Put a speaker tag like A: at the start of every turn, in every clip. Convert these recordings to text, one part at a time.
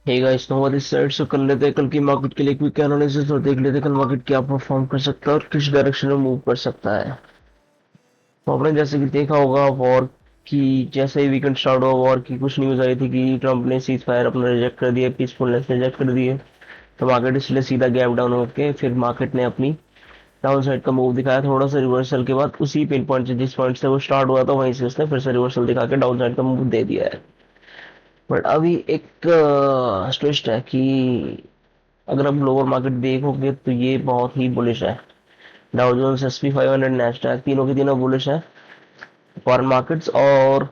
A: हे guys, नोवा this side से कर लेते हैं कल की मार्केट के लिए क्विक एनालिसिस और देख लेते हैं कल मार्केट क्या परफॉर्म कर सकता है और किस डायरेक्शन में मूव कर सकता है। तो आपने जैसे कि देखा होगा वॉर की, जैसे ही वीकेंड स्टार्ट हुआ वॉर की कुछ न्यूज आई थी कि ट्रम्प ने सीज फायर अपना रिजेक्ट कर दिया, पीसफुलनेस रिजेक्ट कर दिए। तो मार्केट इसलिए सीधा गैप डाउन होके फिर मार्केट ने अपनी डाउन साइड का मूव दिखाया। थोड़ा सा रिवर्सल के बाद उसी पिन पॉइंट से जिस पॉइंट से वो स्टार्ट हुआ था वहीं से उसने फिर से रिवर्सल दिखा के डाउन साइड का मूव दे दिया है। बट अभी एक ट्विस्ट है कि अगर आप लोअर मार्केट देखोगे तो ये बहुत ही बुलिश है। डाउ जोन्स, SP 500, नैस्डैक तीनों के तीनों बुलिश है। फॉरेन मार्केट्स और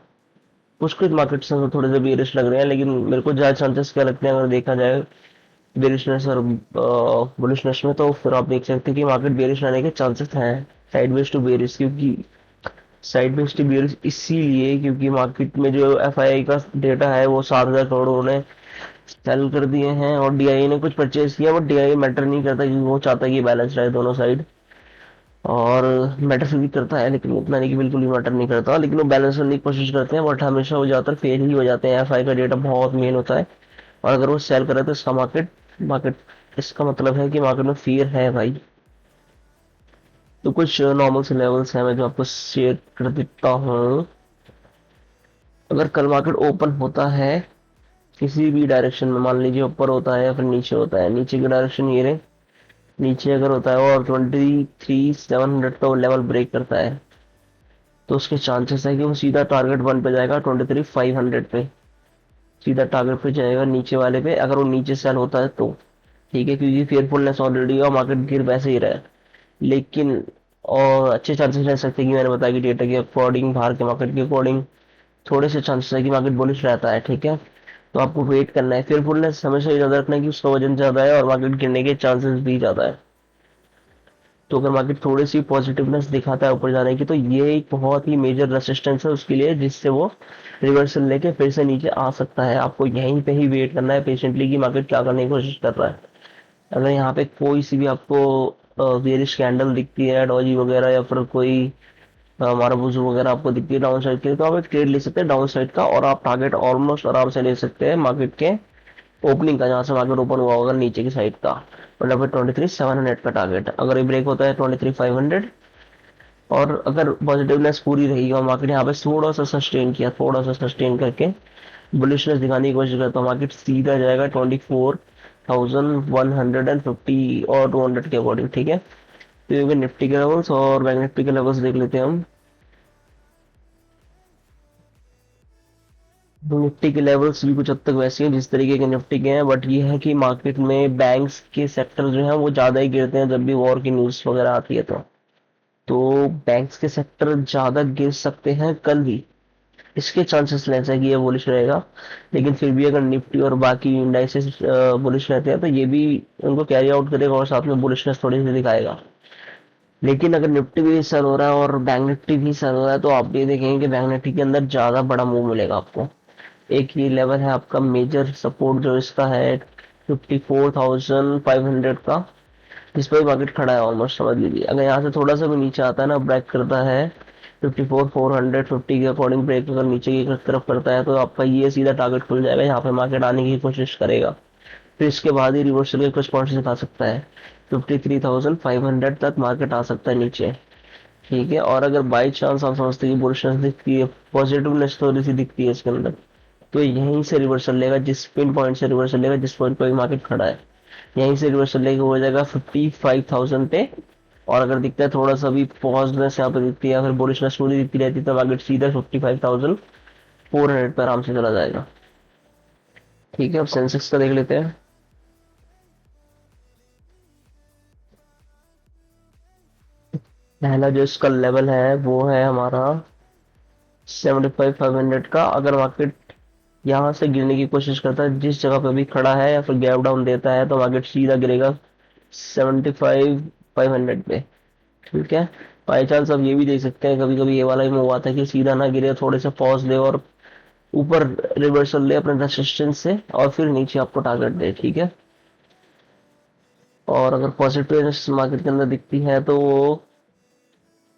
A: कुछ कुछ मार्केट्स हैं जो थोड़े से बेरिश लग रहे हैं, लेकिन मेरे को ज्यादा चांसेस क्या लगते हैं अगर देखा जाए बेरिशनेस और बुलिशनेस में, तो फिर आप देख सकते हैं कि मार्केट बेरिश रहने के चांसेस हैं। साइडवेज टू बेरिश, क्योंकि साइडवेज टू बेरिश इसीलिए क्योंकि मार्केट में जो FII का डेटा है वो 7,000 करोड़ उन्होंने सेल कर दिए हैं और DIA ने कुछ परचेज किया, बट DIA मैटर नहीं करता क्योंकि वो चाहता है कि बैलेंस रहे दोनों साइड। और मैटर भी करता है लेकिन उतना नहीं कि बिल्कुल ही मैटर नहीं करता, लेकिन वो बैलेंस करने की कोशिश करते हैं, बट हमेशा वो ज्यादातर फेल ही हो जाते हैं। FI का डेटा बहुत मेन होता है और अगर वो सेल करे तो इसका मार्केट मार्केट इसका मतलब है कि मार्केट में फियर है भाई। तो कुछ नॉर्मल से लेवल्स हैं मैं जो आपको शेयर कर देता हूँ। अगर कल मार्केट ओपन होता है किसी भी डायरेक्शन में, मान लीजिए ऊपर होता है या फिर नीचे होता है, नीचे की डायरेक्शन ये रहे, नीचे अगर होता है और 23,700 का लेवल ब्रेक करता है तो उसके चांसेस है कि वो सीधा टारगेट वन पे जाएगा, 23,500 पे सीधा टारगेट पे जाएगा नीचे वाले पे, अगर वो नीचे सेल होता है तो। ठीक है, क्योंकि फेयरफुलनेस ऑलरेडी और मार्केट गिर वैसे ही रहा है, लेकिन और अच्छे चांसेस रह सकते हैं कि मैंने बताया कि डेटा के अकॉर्डिंग, बाहर के मार्केट के अकॉर्डिंग थोड़े से चांसेस है कि मार्केट बुलिश रहता है। ठीक है, तो आपको वेट करना है। फेयरफुलनेस हमेशा याद रखना है कि उसका वजन ज्यादा है और मार्केट गिरने के चांसेस भी ज्यादा है। तो अगर मार्केट थोड़ी सी पॉजिटिवनेस दिखाता है ऊपर जाने की तो ये एक बहुत ही मेजर रेसिस्टेंस है उसके लिए, जिससे वो रिवर्सल लेके फिर से नीचे आ सकता है। आपको यहीं पे ही वेट करना है पेशेंटली कि मार्केट क्या करने की कोशिश कर रहा है। अगर यहाँ पे कोई सी भी आपको बेरिश कैंडल दिखती है, डॉजी वगैरह, या फिर कोई हमारा बुजू वगैरह आपको दिखती है डाउन साइड के, तो आप एक ट्रेड ले सकते हैं डाउन साइड का और आप टारगेट ऑलमोस्ट आराम से ले सकते हैं मार्केट के ओपनिंग का, जहां से मार्केट ओपन हुआ होगा नीचे की साइड का। मतलब 23,700 का टारगेट अगर ये ब्रेक होता है 23,500, और अगर पॉजिटिवनेस पूरी रही और मार्केट यहाँ पे थोड़ा सा सस्टेन किया, थोड़ा सा सस्टेन करके बुलिशनेस दिखाने की कोशिश करता हूँ, मार्केट सीधा जाएगा 24,150 और 200 के अकॉर्डिंग। ठीक है, तो ये निफ्टी के लेवल्स और बैंक निफ्टी के लेवल्स देख लेते हैं हम। निफ्टी के लेवल्स भी कुछ हद तक वैसे हैं जिस तरीके के निफ्टी के हैं, बट ये है कि मार्केट में बैंक्स के सेक्टर जो है वो ज्यादा ही गिरते हैं जब भी वॉर की न्यूज वगैरह आती है तो बैंक्स के सेक्टर ज्यादा गिर सकते हैं कल भी। इसके चांसेस लेंस है कि ये बुलिश रहेगा, लेकिन फिर भी अगर निफ्टी और बाकी इंडाइसेस बुलिश रहते हैं तो ये भी उनको कैरी आउट करेगा और साथ में बुलिशनेस थोड़ी सी दिखाएगा। लेकिन अगर निफ्टी भी सर हो रहा है और बैंक निफ्टी भी सर हो रहा है तो आप ये देखेंगे कि बैंक निफ्टी के अंदर ज्यादा बड़ा मूव मिलेगा आपको। एक ये लेवल है आपका मेजर सपोर्ट जो इसका है 54,500 का, जिस पर मार्केट खड़ा है ऑलमोस्ट, समझ लीजिए। अगर यहाँ से थोड़ा सा भी नीचे आता है ना, ब्रेक करता है 54,450 के अकॉर्डिंग, ब्रेक अगर नीचे की तरफ करता है तो आपका ये सीधा टारगेट खुल जाएगा, यहाँ पे मार्केट आने की कोशिश करेगा। फिर इसके बाद ही रिवर्सल के कुछ पॉइंट्स दिखा सकता है, 53,500 तक मार्केट आ सकता है नीचे। ठीक है, और अगर बाई चांस आप समझते हैं कि बुलिशनेस दिखती है, पॉजिटिवनेस थोड़ी सी दिखती है इसके अंदर, तो यहीं से रिवर्सल लेगा, जिस पिन पॉइंट से रिवर्सल लेगा, जिस पॉइंट पे मार्केट खड़ा है यहीं से रिवर्सल लेके हो जाएगा 55,000 पे। और अगर दिखता है थोड़ा सा भी पॉजिटिवनेस यहाँ पे दिखती है या फिर बुलिशनेस पूरी दिखती रहती है तो मार्केट सीधा 55,400 पे आराम से चला जाएगा। ठीक है, अब सेंसेक्स का देख लेते हैं। पहला जो इसका लेवल है वो है हमारा 75,500 का। अगर मार्केट यहाँ से गिरने की कोशिश करता है जिस जगह पे भी खड़ा है या फिर गैप डाउन देता है तो मार्केट सीधा गिरेगा 75,500 पे। ठीक है, बाई चांस आप ये भी देख सकते हैं कभी कभी ये वाला भी मूव आता है कि सीधा ना गिरे, थोड़े से पॉज ले और ऊपर रिवर्सल ले अपने रेसिस्टेंस से और फिर नीचे आपको टारगेट दे। ठीक है, और अगर पॉजिटिव मार्केट के अंदर दिखती है तो वो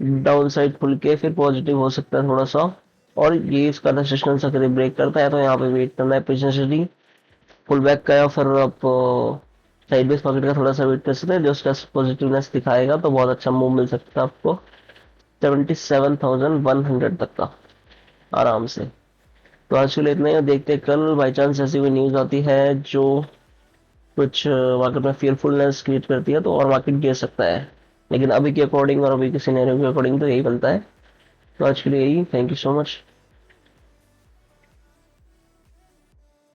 A: डाउन साइड खुल के फिर पॉजिटिव हो सकता है थोड़ा सा, और ये इसका रेसिस्टेंस अगर ब्रेक करता है तो यहाँ पे वेट करना है पेशेंसली। पुल बैक का, या फिर आप साइड बेस मार्केट का थोड़ा सा वेट कर सकते हैं, जो उसका पॉजिटिवनेस दिखाएगा तो बहुत अच्छा मूव मिल सकता है आपको 77,100 तक का आराम से। तो आज के लिए इतना ही, देखते हैं कल बाई चांस ऐसी कोई न्यूज आती है जो कुछ मार्केट में फियरफुलनेस क्रिएट करती है तो और मार्केट गिर सकता है। लेकिन अभी के अकॉर्डिंग और अभी के सिनेरियो के अकॉर्डिंग तो यही बनता है। तो आज के लिए यही, थैंक यू सो मच।